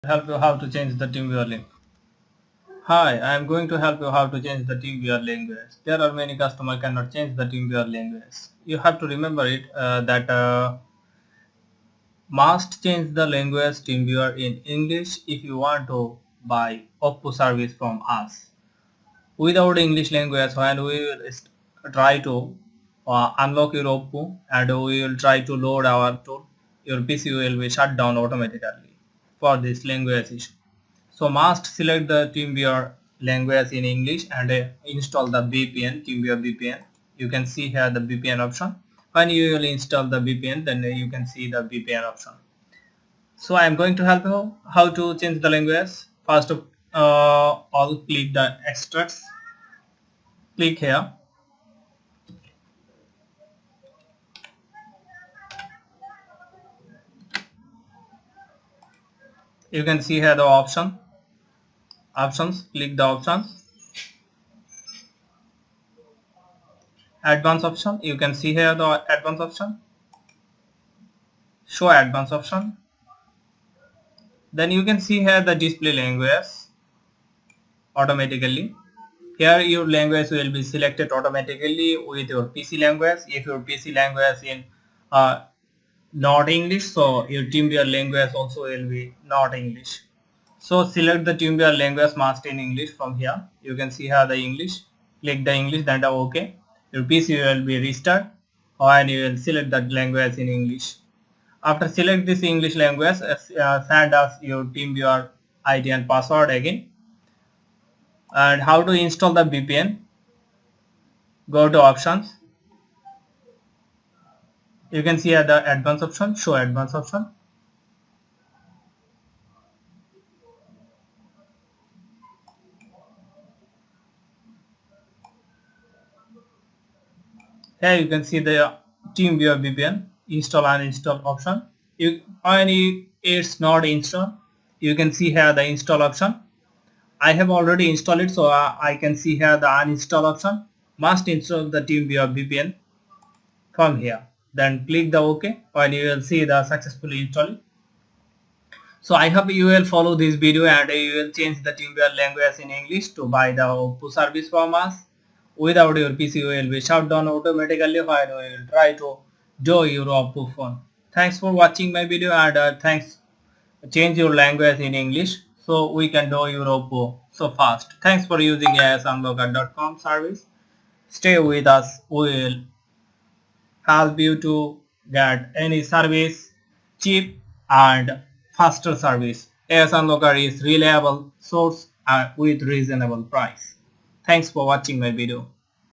Help you how to change the TeamViewer link. Hi, I am going to help you how to change the TeamViewer language. There are many customers cannot change the TeamViewer language. You have to remember it that must change the language TeamViewer in English if you want to buy Oppo service from us. Without English language, when we will try to unlock your Oppo and we will try to load our tool, your PC will be shut down automatically for this language issue. So must select the TeamViewer language in English and install the VPN, TeamViewer VPN. You can see here the VPN option. When you will install the VPN, then you can see the VPN option. So I am going to help you how to change the language. First of all, click the extracts. Click here. You can see here the options. Click the options. Advanced option. You can see here the advanced option. Show advanced option. Then you can see here the display language automatically. Here your language will be selected automatically with your PC language. If your PC language in not English, so your TeamViewer language also will be not English. So select the TeamViewer language must in English from here. You can see here the English. Click the English, then the OK. Your PC will be restart and you will select that language in English. After select this English language, send us your TeamViewer ID and password again. And how to install the VPN? Go to options. You can see here the advanced option. Show advanced option. Here you can see the TeamViewer VPN install and install option. When it's not installed, you can see here the install option. I have already installed it, so I can see here the uninstall option. Must install the TeamViewer VPN from here. Then click the OK and you will see the successfully installed. So I hope you will follow this video and you will change the TeamViewer language in English to buy the Oppo service from us. Without your PC will be shut down automatically while you will try to do your Oppo phone. Thanks for watching my video and thanks. Change your language in English so we can do your Oppo so fast. Thanks for using Asunlocker.com service. Stay with us. We will help you to get any service cheap and faster service. Asunlocker is reliable source with reasonable price. Thanks for watching my video.